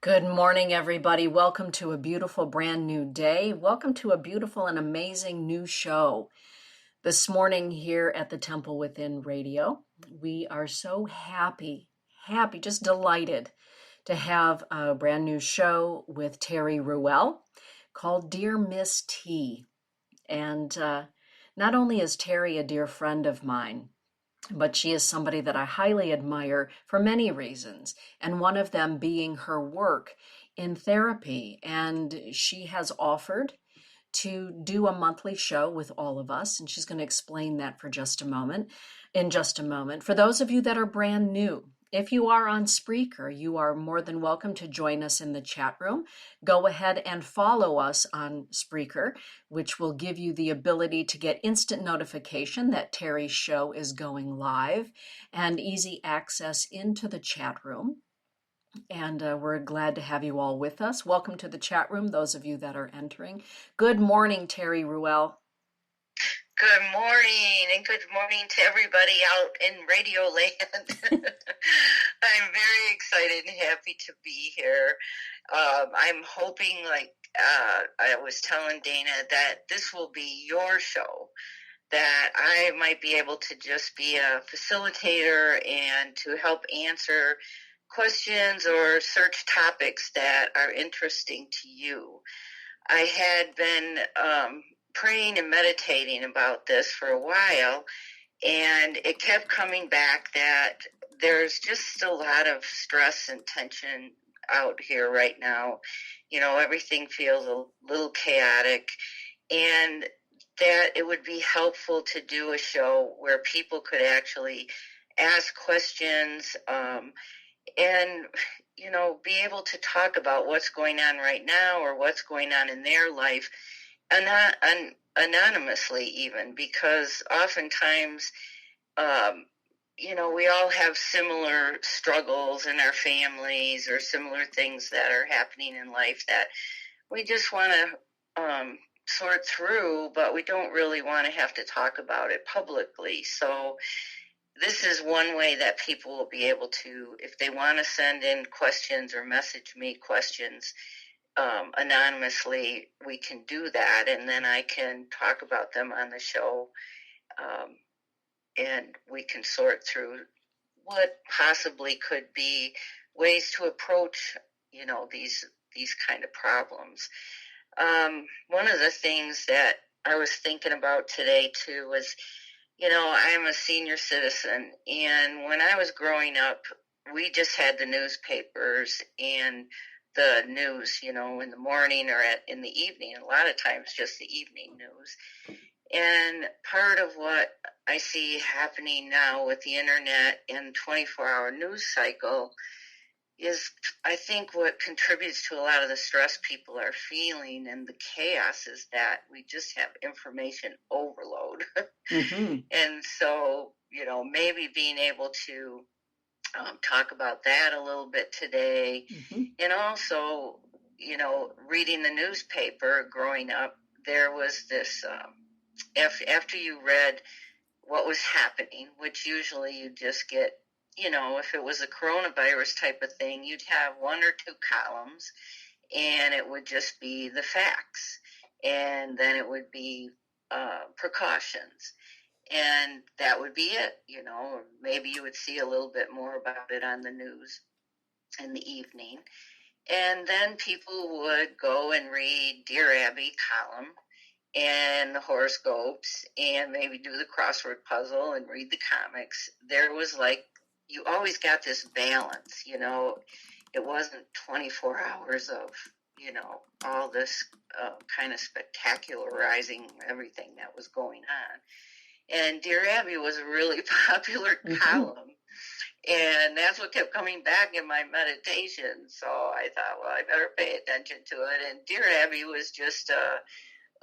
Good morning, everybody. Welcome to a beautiful brand new day. Welcome to a beautiful and amazing new show. This morning here at the Temple Within Radio, we are so happy, just delighted to have a brand new show with Terry Ruelle called Dear Miss T. And not only is Terry a dear friend of mine, but she is somebody that I highly admire for many reasons, and one of them being her work in therapy. And she has offered to do a monthly show with all of us, and she's going to explain that in just a moment. For those of you that are brand new, if you are on Spreaker, you are more than welcome to join us in the chat room. Go ahead and follow us on Spreaker, which will give you the ability to get instant notification that Terry's show is going live and easy access into the chat room. And we're glad to have you all with us. Welcome to the chat room, those of you that are entering. Good morning, Terry Ruelle. Good morning, and good morning to everybody out in Radio Land. I'm very excited and happy to be here. I'm hoping, I was telling Dana, that this will be your show, that I might be able to just be a facilitator and to help answer questions or search topics that are interesting to you. I had been praying and meditating about this for a while, and it kept coming back that there's just a lot of stress and tension out here right now. You know, everything feels a little chaotic, and that it would be helpful to do a show where people could actually ask questions and, you know, be able to talk about what's going on right now or what's going on in their life anonymously, even, because oftentimes, you know, we all have similar struggles in our families or similar things that are happening in life that we just want to sort through, but we don't really want to have to talk about it publicly. So this is one way that people will be able to, if they want to send in questions or message me questions anonymously, we can do that, and then I can talk about them on the show, and we can sort through what possibly could be ways to approach, you know, these kind of problems. One of the things that I was thinking about today too was, you know, I'm a senior citizen, and when I was growing up, we just had the newspapers and the news, you know, in the morning or in the evening, a lot of times just the evening news. And part of what I see happening now with the internet and 24-hour news cycle is, I think, what contributes to a lot of the stress people are feeling and the chaos is that we just have information overload. Mm-hmm. And so, you know, maybe being able to talk about that a little bit today. Mm-hmm. And also, you know, reading the newspaper growing up, there was this, after you read what was happening, which usually you just get, you know, if it was a coronavirus type of thing, you'd have one or two columns, and it would just be the facts, and then it would be precautions, and that would be it, you know. Or maybe you would see a little bit more about it on the news in the evening, and then people would go and read Dear Abby column and the horoscopes and maybe do the crossword puzzle and read the comics. There was, like, you always got this balance, you know. It wasn't 24 hours of, you know, all this kind of spectacularizing everything that was going on. And Dear Abby was a really popular column. And that's what kept coming back in my meditation. So I thought, well, I better pay attention to it. And Dear Abby was just a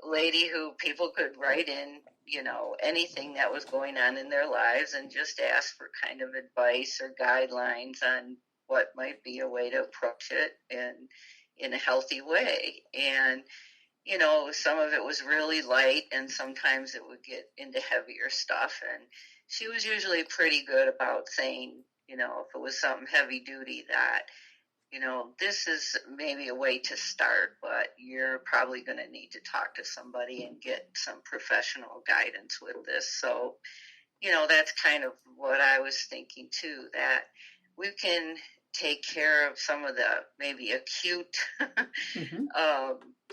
lady who people could write in, you know, anything that was going on in their lives and just ask for kind of advice or guidelines on what might be a way to approach it and in a healthy way. And, you know, some of it was really light, and sometimes it would get into heavier stuff. And she was usually pretty good about saying, you know, if it was something heavy duty, that this is maybe a way to start, but you're probably going to need to talk to somebody and get some professional guidance with this. So, that's kind of what I was thinking too, that we can take care of some of the maybe acute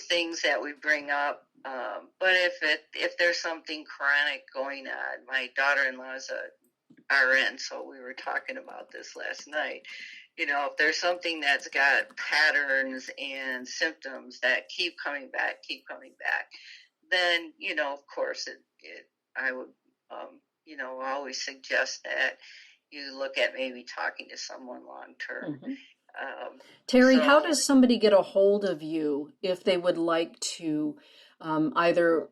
things that we bring up. But if there's something chronic going on, my daughter-in-law is a RN, so we were talking about this last night. If there's something that's got patterns and symptoms that keep coming back, then, of course, I would, always suggest that you look at maybe talking to someone long term. Terry, how does somebody get a hold of you if they would like to either,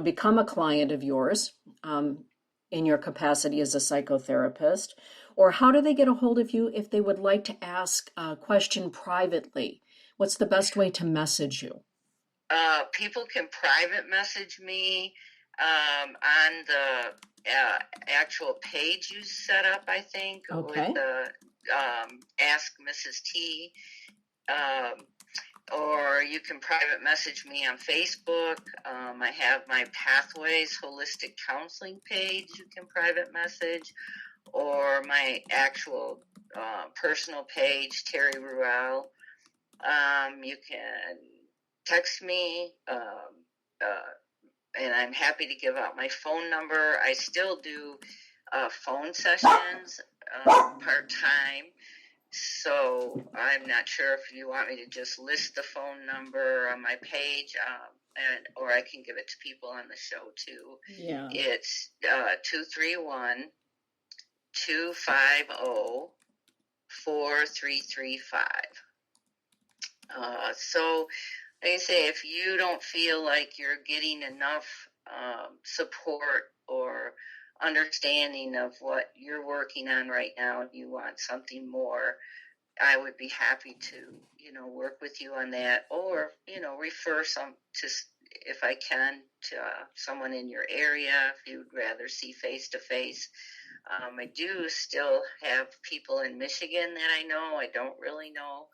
become a client of yours in your capacity as a psychotherapist, or how do they get a hold of you if they would like to ask a question privately? What's the best way to message you? People can private message me on the actual page you set up, I think, okay, with the Ask Mrs. T. Or you can private message me on Facebook. I have my Pathways Holistic Counseling page you can private message, or my actual personal page, Terry Ruelle. You can text me, and I'm happy to give out my phone number. I still do phone sessions part-time, so I'm not sure if you want me to just list the phone number on my page, or I can give it to people on the show too. Yeah. It's 231-250-4335. So, like I say, if you don't feel like you're getting enough support or understanding of what you're working on right now and you want something more, I would be happy to, work with you on that, or, refer if I can, to someone in your area if you'd rather see face-to-face. I do still have people in Michigan that I know. I don't really know.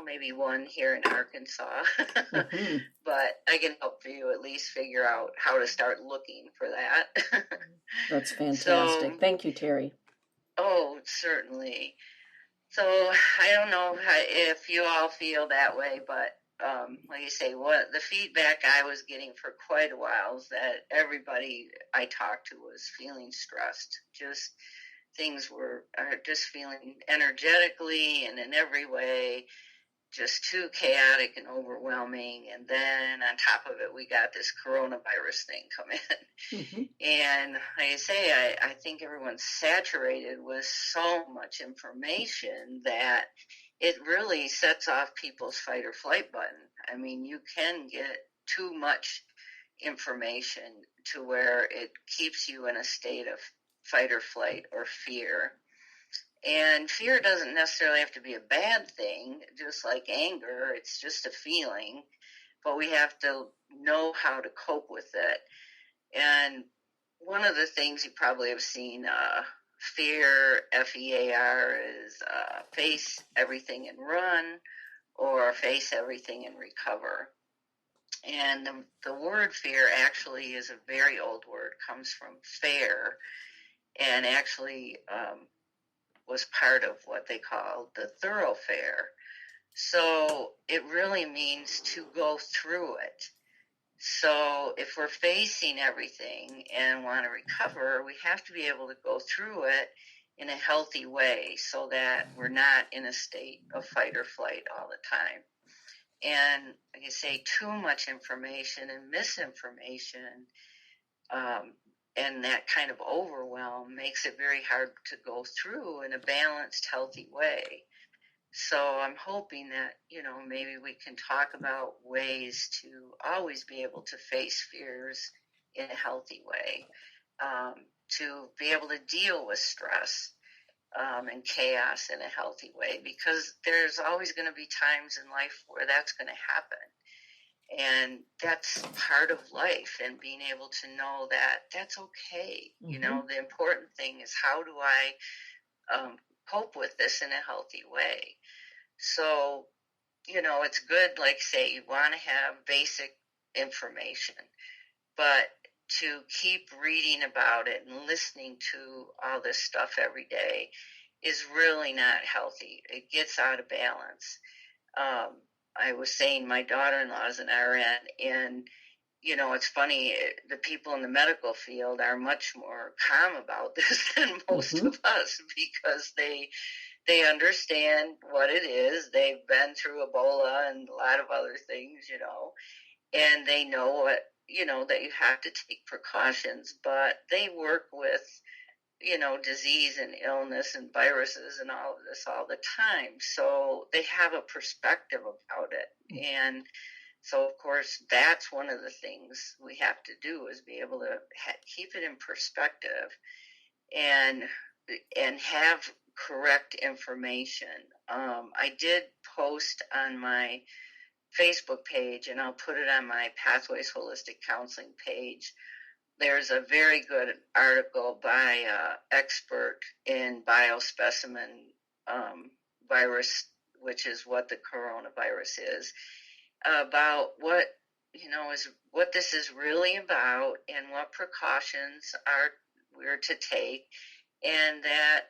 Maybe one here in Arkansas, but I can help you at least figure out how to start looking for that. That's fantastic. So, thank you, Terry. Oh, certainly. So I don't know if you all feel that way, but like you say, what the feedback I was getting for quite a while is that everybody I talked to was feeling stressed. Just things are just feeling energetically and in every way just too chaotic and overwhelming. And then on top of it, we got this coronavirus thing come in. And like I say, I think everyone's saturated with so much information that it really sets off people's fight or flight button. I mean, you can get too much information to where it keeps you in a state of fight or flight or fear. And fear doesn't necessarily have to be a bad thing, just like anger. It's just a feeling, but we have to know how to cope with it. And one of the things you probably have seen, fear, FEAR, is face everything and run, or face everything and recover. And the word fear actually is a very old word, comes from fair, and actually was part of what they called the thoroughfare. So it really means to go through it. So if we're facing everything and want to recover, we have to be able to go through it in a healthy way so that we're not in a state of fight or flight all the time. And like I say, too much information and misinformation and that kind of overwhelm makes it very hard to go through in a balanced, healthy way. So I'm hoping that, maybe we can talk about ways to always be able to face fears in a healthy way, to be able to deal with stress and chaos in a healthy way, because there's always going to be times in life where that's going to happen. And that's part of life, and being able to know that that's okay. The important thing is, how do I cope with this in a healthy way. So, it's good, like say, you want to have basic information, but to keep reading about it and listening to all this stuff every day is really not healthy. It gets out of balance. I was saying my daughter-in-law is an RN, and it's funny, the people in the medical field are much more calm about this than most of us, because they understand what it is. They've been through Ebola and a lot of other things, and they know what, that you have to take precautions, but they work with, disease and illness and viruses and all of this all the time. So they have a perspective about it. And so, of course, that's one of the things we have to do, is be able to keep it in perspective and have correct information. I did post on my Facebook page, and I'll put it on my Pathways Holistic Counseling page. There's a very good article by an expert in biospecimen virus, which is what the coronavirus is, about what what this is really about and what precautions we're to take, and that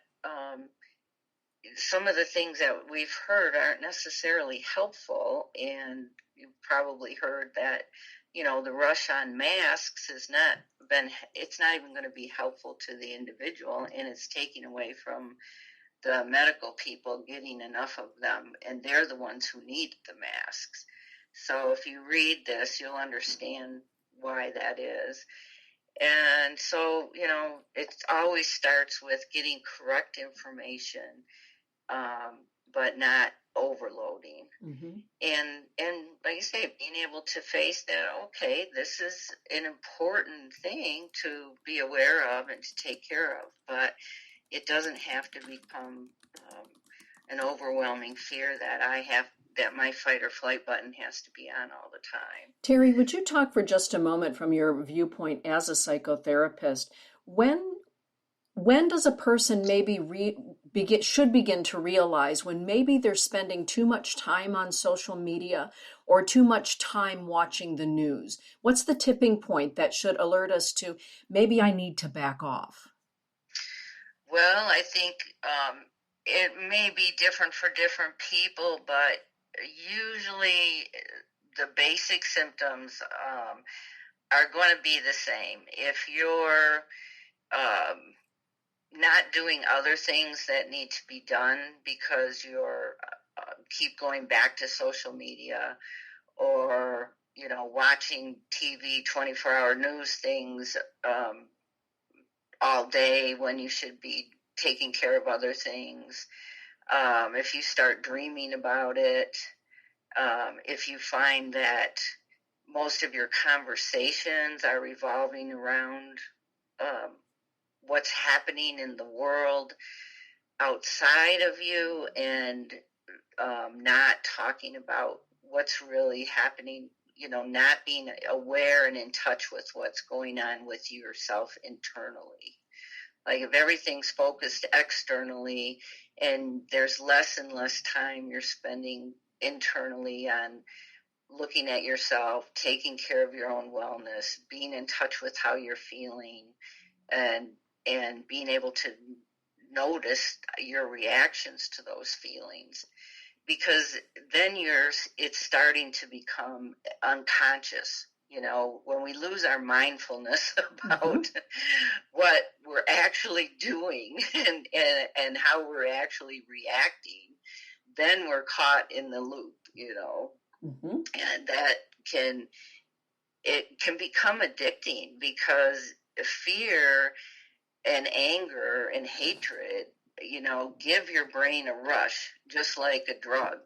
some of the things that we've heard aren't necessarily helpful. And you've probably heard that the rush on masks it's not even going to be helpful to the individual, and it's taking away from the medical people getting enough of them, and they're the ones who need the masks. So if you read this, you'll understand why that is. And so, it always starts with getting correct information, but not overloading. And like you say, being able to face that, okay, this is an important thing to be aware of and to take care of, but it doesn't have to become an overwhelming fear that my fight or flight button has to be on all the time. Terry, would you talk for just a moment from your viewpoint as a psychotherapist? When does a person maybe should begin to realize when maybe they're spending too much time on social media or too much time watching the news? What's the tipping point that should alert us to maybe I need to back off? Well, I think it may be different for different people, but usually the basic symptoms are going to be the same. If you're not doing other things that need to be done because you're keep going back to social media, or watching TV 24-hour news things all day when you should be taking care of other things, if you start dreaming about it, if you find that most of your conversations are revolving around what's happening in the world outside of you, and not talking about what's really happening, not being aware and in touch with what's going on with yourself internally. Like if everything's focused externally and there's less and less time you're spending internally on looking at yourself, taking care of your own wellness, being in touch with how you're feeling, and being able to notice your reactions to those feelings, because then it's starting to become unconscious. When we lose our mindfulness about what we're actually doing and how we're actually reacting, then we're caught in the loop, and that can become addicting, because fear and anger and hatred, give your brain a rush, just like a drug.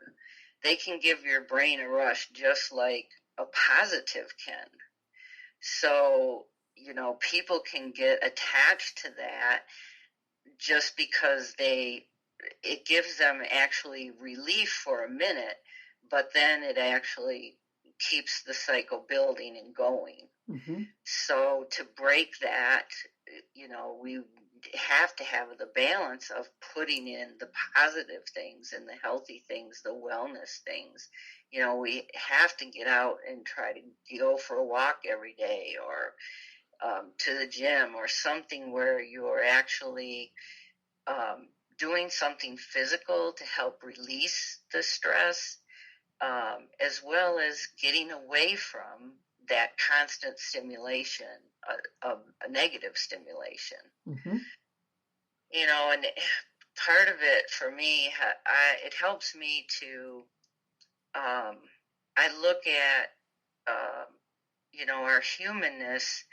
They can give your brain a rush just like a positive can. So, people can get attached to that just because it gives them actually relief for a minute, but then it actually keeps the cycle building and going. So to break that, we have to have the balance of putting in the positive things and the healthy things, the wellness things. We have to get out and try to go for a walk every day, or to the gym, or something where you're actually doing something physical to help release the stress, as well as getting away from that constant stimulation of a negative stimulation. Mm-hmm. And part of it for me, it helps me to, I look at, our humanness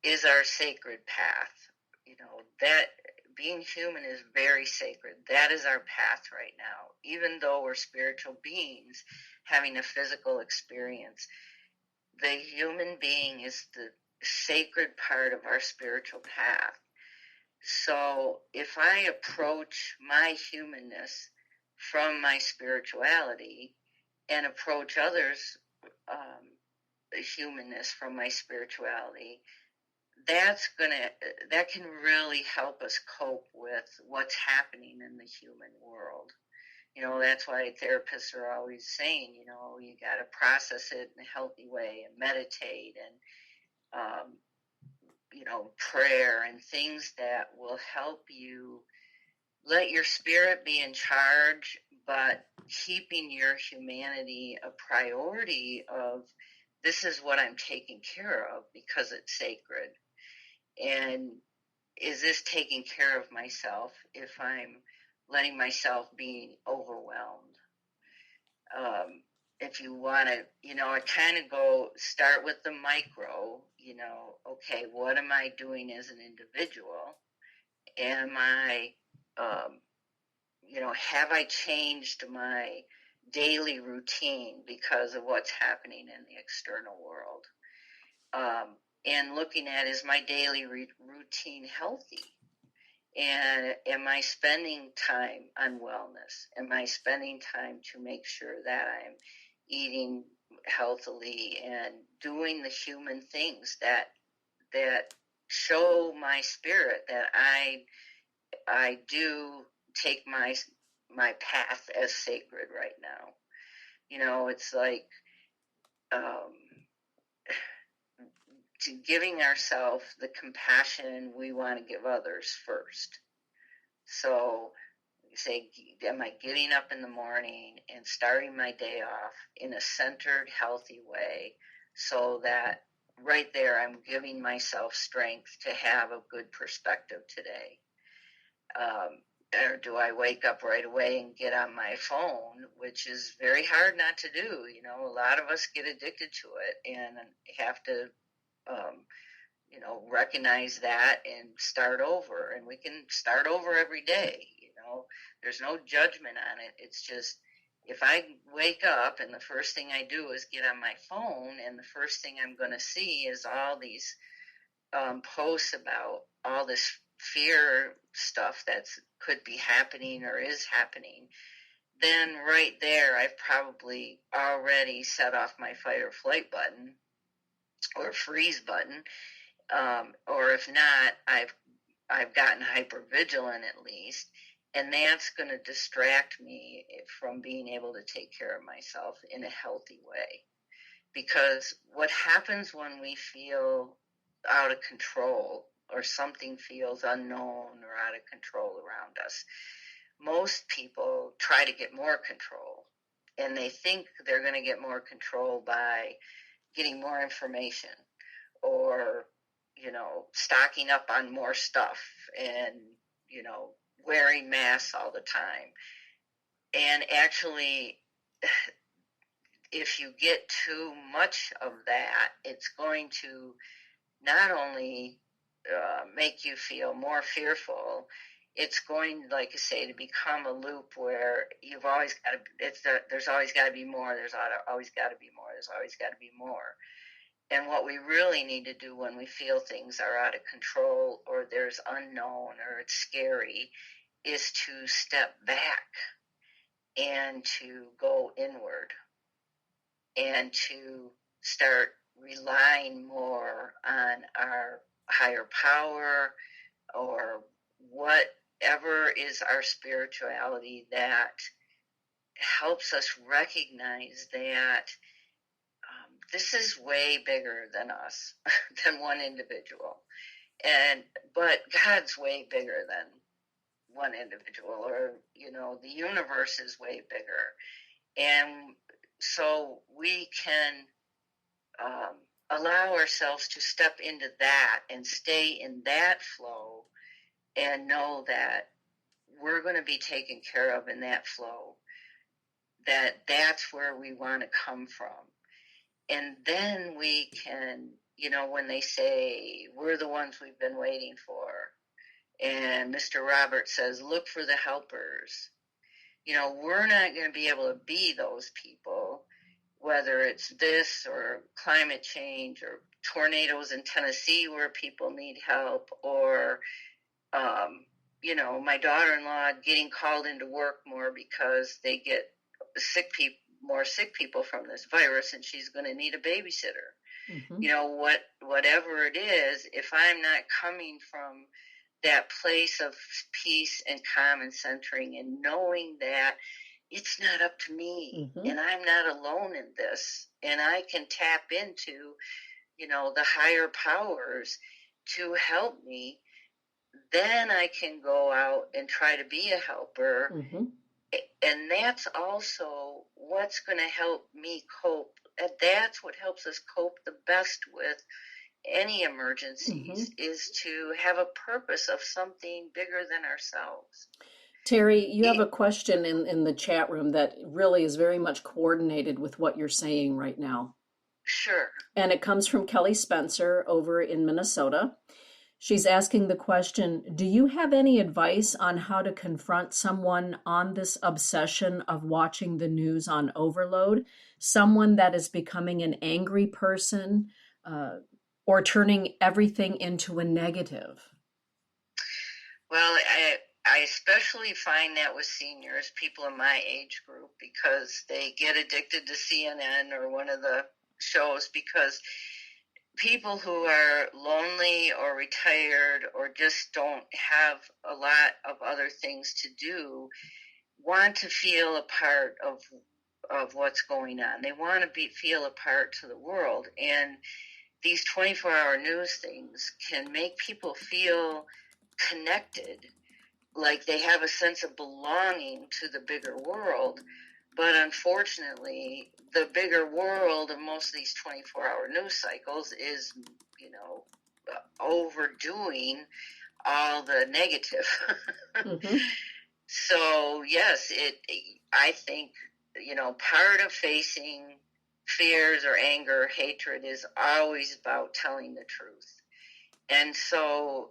is our sacred path. That being human is very sacred. That is our path right now. Even though we're spiritual beings having a physical experience, the human being is the sacred part of our spiritual path. So if I approach my humanness from my spirituality and approach others' humanness from my spirituality, that can really help us cope with what's happening in the human world. That's why therapists are always saying, you got to process it in a healthy way and meditate and, prayer and things that will help you let your spirit be in charge, but keeping your humanity a priority of, this is what I'm taking care of because it's sacred. And is this taking care of myself if I'm letting myself be overwhelmed? If you want to, I kind of start with the micro, okay, what am I doing as an individual? Am I, have I changed my daily routine because of what's happening in the external world? And looking at, is my daily routine healthy? And am I spending time on wellness? Am I spending time to make sure that I'm eating healthily and doing the human things that show my spirit that I do take my path as sacred right now? It's like to giving ourselves the compassion we want to give others first. So say, am I getting up in the morning and starting my day off in a centered, healthy way, so that right there I'm giving myself strength to have a good perspective today? Or do I wake up right away and get on my phone, which is very hard not to do? A lot of us get addicted to it and have to recognize that and start over. And we can start over every day. There's no judgment on it. It's just, if I wake up and the first thing I do is get on my phone, and the first thing I'm going to see is all these posts about all this fear stuff that could be happening or is happening, then right there I've probably already set off my fight or flight button or freeze button. Or if not, I've gotten hypervigilant at least, and that's going to distract me from being able to take care of myself in a healthy way. Because what happens when we feel out of control, or something feels unknown or out of control around us, most people try to get more control, and they think they're going to get more control by getting more information, or stocking up on more stuff, and wearing masks all the time. And actually, if you get too much of that, it's going to not only make you feel more fearful, it's going, like I say, to become a loop where you've always got to, there's always got to be more, there's always got to be more, there's always got to be more. And what we really need to do when we feel things are out of control, or there's unknown, or it's scary, is to step back and to go inward and to start relying more on our higher power, or whatever is our spirituality that helps us recognize that this is way bigger than us, than one individual. But God's way bigger than one individual, or, the universe is way bigger. And so we can allow ourselves to step into that and stay in that flow and know that we're going to be taken care of in that flow, that's where we want to come from. And then we can, when they say we're the ones we've been waiting for, and Mr. Roberts says, look for the helpers, we're not going to be able to be those people, whether it's this or climate change or tornadoes in Tennessee where people need help, or, my daughter-in-law getting called into work more because they get more sick people from this virus, and she's going to need a babysitter. Mm-hmm. Whatever it is, if I'm not coming from that place of peace and calm and centering and knowing that it's not up to me, mm-hmm. and I'm not alone in this, and I can tap into, the higher powers to help me, then I can go out and try to be a helper. Mm-hmm. And that's also what's going to help me cope. And that's what helps us cope the best with any emergencies, mm-hmm. is to have a purpose of something bigger than ourselves. Terry, you have a question in the chat room that really is very much coordinated with what you're saying right now. Sure. And it comes from Kelly Spencer over in Minnesota. She's asking the question, do you have any advice on how to confront someone on this obsession of watching the news on overload? Someone that is becoming an angry person or turning everything into a negative? Well, I especially find that with seniors, people in my age group, because they get addicted to CNN or one of the shows, because people who are lonely or retired or just don't have a lot of other things to do want to feel a part of what's going on. They want to feel a part to the world. And these 24-hour news things can make people feel connected, like they have a sense of belonging to the bigger world. But unfortunately, the bigger world of most of these 24-hour news cycles is, overdoing all the negative. Mm-hmm. So, yes, I think, part of facing fears or anger, hatred is always about telling the truth. And so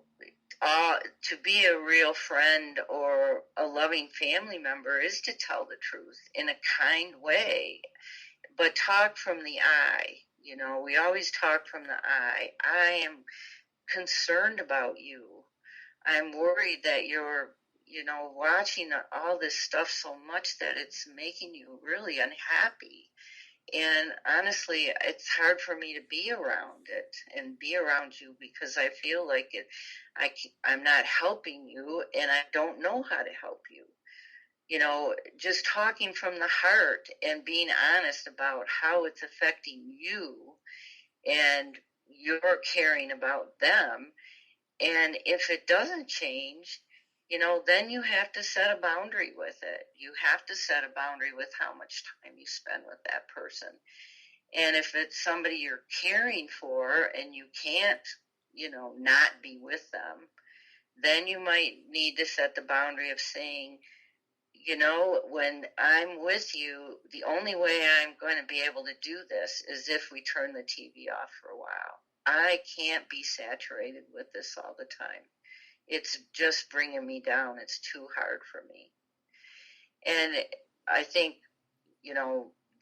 to be a real friend or a loving family member is to tell the truth in a kind way, but talk from the I. We always talk from the I. I am concerned about you. I'm worried that you're, watching all this stuff so much that it's making you really unhappy. And honestly, it's hard for me to be around it and be around you, because I feel like I'm not helping you, and I don't know how to help you. Just talking from the heart and being honest about how it's affecting you, and you're caring about them. And if it doesn't change, then you have to set a boundary with it. You have to set a boundary with how much time you spend with that person. And if it's somebody you're caring for and you can't, not be with them, then you might need to set the boundary of saying, when I'm with you, the only way I'm going to be able to do this is if we turn the TV off for a while. I can't be saturated with this all the time. It's just bringing me down. It's too hard for me. And I think,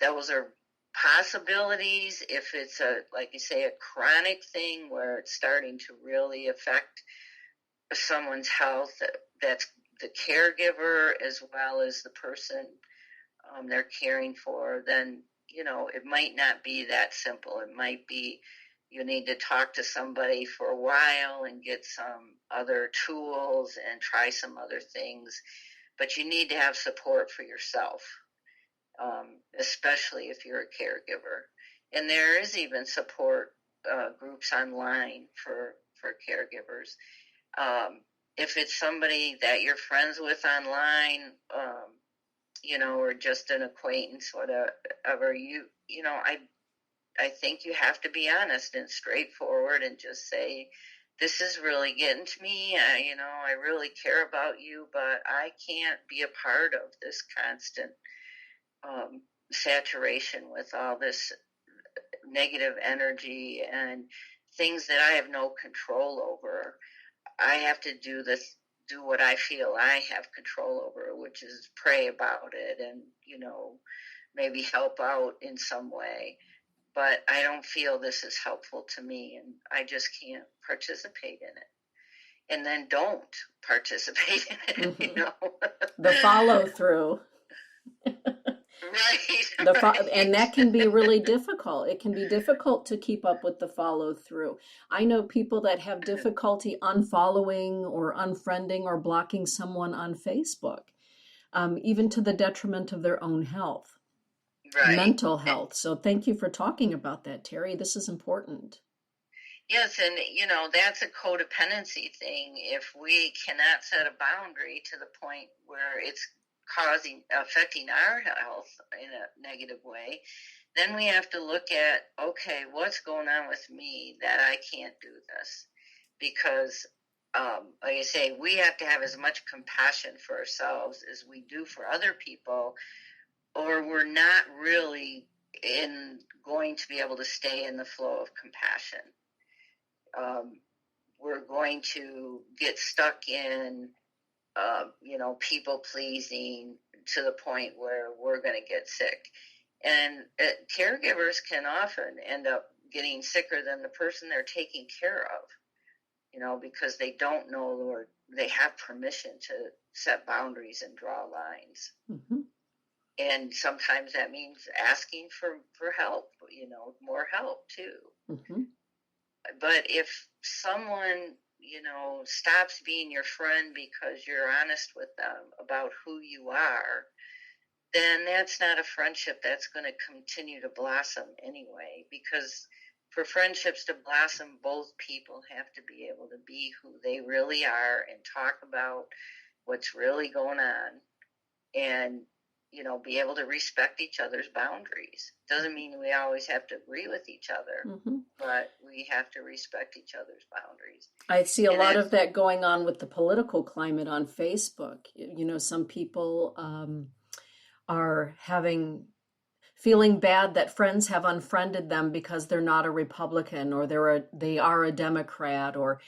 those are possibilities. If it's like you say, a chronic thing where it's starting to really affect someone's health, that's the caregiver as well as the person they're caring for, then, it might not be that simple. It might be, you need to talk to somebody for a while and get some other tools and try some other things. But you need to have support for yourself, especially if you're a caregiver. And there is even support groups online for caregivers. If it's somebody that you're friends with online, or just an acquaintance, whatever, I think you have to be honest and straightforward and just say, this is really getting to me. I really care about you, but I can't be a part of this constant saturation with all this negative energy and things that I have no control over. I have to do what I feel I have control over, which is pray about it and, maybe help out in some way. But I don't feel this is helpful to me, and I just can't participate in it. And then don't participate in it, Mm-hmm. The follow through. Right. And that can be really difficult. It can be difficult to keep up with the follow through. I know people that have difficulty unfollowing or unfriending or blocking someone on Facebook, even to the detriment of their own health, Right. Mental health. So thank you for talking about that, Terry. This is important. Yes, and that's a codependency thing. If we cannot set a boundary to the point where it's affecting our health in a negative way, then we have to look at, okay, what's going on with me that I can't do this? Because, like I say, we have to have as much compassion for ourselves as we do for other people, or we're not really going to be able to stay in the flow of compassion. We're going to get stuck in, people pleasing to the point where we're going to get sick. And caregivers can often end up getting sicker than the person they're taking care of, because they don't know or they have permission to set boundaries and draw lines. Mm-hmm. And sometimes that means asking for help, more help too. Mm-hmm. But if someone, stops being your friend because you're honest with them about who you are, then that's not a friendship that's going to continue to blossom anyway. Because for friendships to blossom, both people have to be able to be who they really are and talk about what's really going on and be able to respect each other's boundaries. Doesn't mean we always have to agree with each other, mm-hmm. but we have to respect each other's boundaries. I see a lot of that going on with the political climate on Facebook. Some people are feeling bad that friends have unfriended them because they're not a Republican or they are a Democrat, or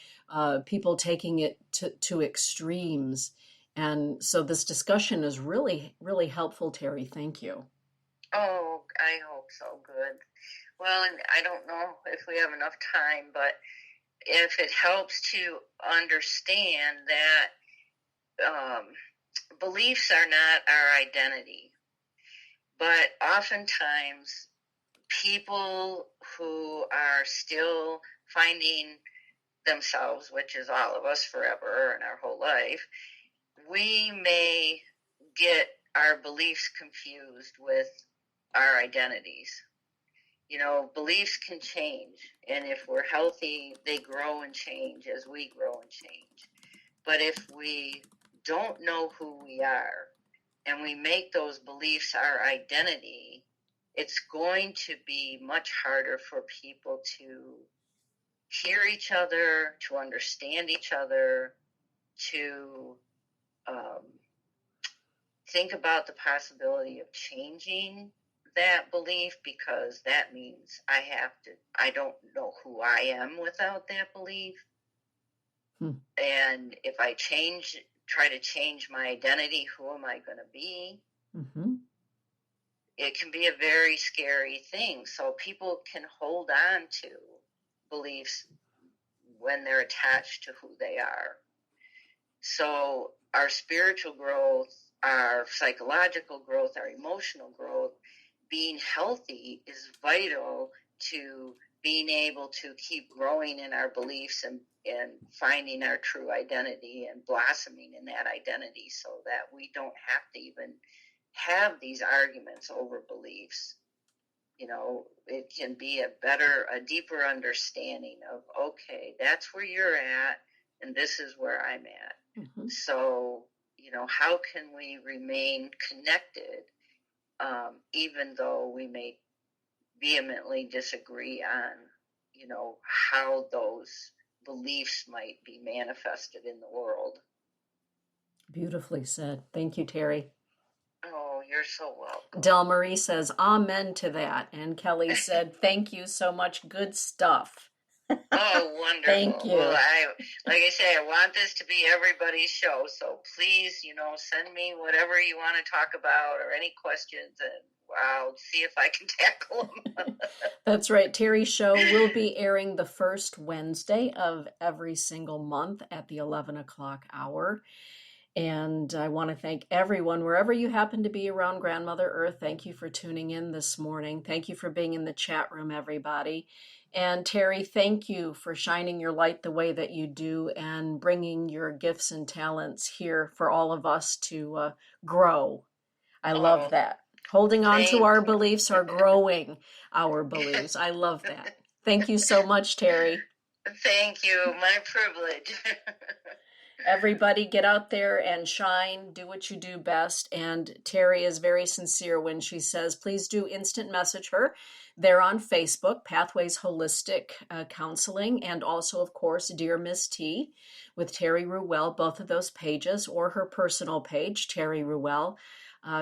people taking it to extremes. And so this discussion is really, really helpful, Terry. Thank you. Oh, I hope so. Good. Well, and I don't know if we have enough time, but if it helps to understand that beliefs are not our identity, but oftentimes people who are still finding themselves, which is all of us forever and our whole life, we may get our beliefs confused with our identities. Beliefs can change, and if we're healthy, they grow and change as we grow and change. But if we don't know who we are and we make those beliefs our identity, it's going to be much harder for people to hear each other, to understand each other, to think about the possibility of changing that belief, because that means I don't know who I am without that belief. And if I try to change my identity, who am I going to be? Mm-hmm. It can be a very scary thing. So people can hold on to beliefs when they're attached to who they are. So our spiritual growth, our psychological growth, our emotional growth, being healthy is vital to being able to keep growing in our beliefs and finding our true identity and blossoming in that identity so that we don't have to even have these arguments over beliefs. It can be a deeper understanding of, okay, that's where you're at and this is where I'm at. Mm-hmm. So, how can we remain connected even though we may vehemently disagree on, how those beliefs might be manifested in the world. Beautifully said. Thank you, Terry. Oh, you're so welcome. Del Marie says, amen to that. And Kelly said, thank you so much. Good stuff. Oh, wonderful. Thank you. Well, like I say, I want this to be everybody's show. So please, send me whatever you want to talk about or any questions, and I'll see if I can tackle them. That's right. Terry's show will be airing the first Wednesday of every single month at the 11 o'clock hour. And I want to thank everyone, wherever you happen to be around Grandmother Earth. Thank you for tuning in this morning. Thank you for being in the chat room, everybody. And Terry, thank you for shining your light the way that you do and bringing your gifts and talents here for all of us to grow. I love that. Holding on to our beliefs or growing our beliefs. I love that. Thank you so much, Terry. Thank you. My privilege. Everybody get out there and shine, do what you do best. And Terry is very sincere when she says, please do instant message her. They're on Facebook, Pathways Holistic Counseling, and also, of course, Dear Miss T with Terry Ruelle, both of those pages, or her personal page, Terry Ruelle.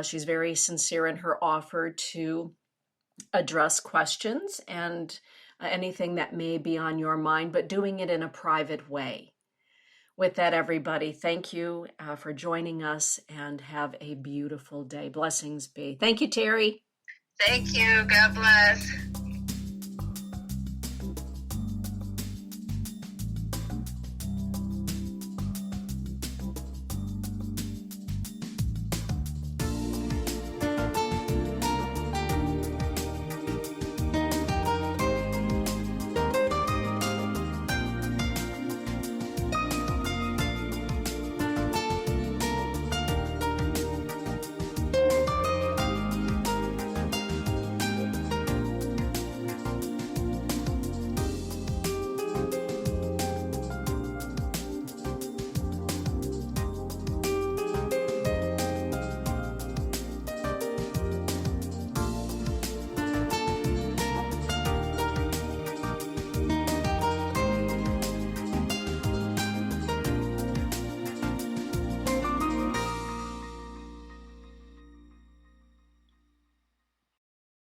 She's very sincere in her offer to address questions and anything that may be on your mind, but doing it in a private way. With that, everybody, thank you for joining us and have a beautiful day. Blessings be. Thank you, Terry. Thank you. God bless.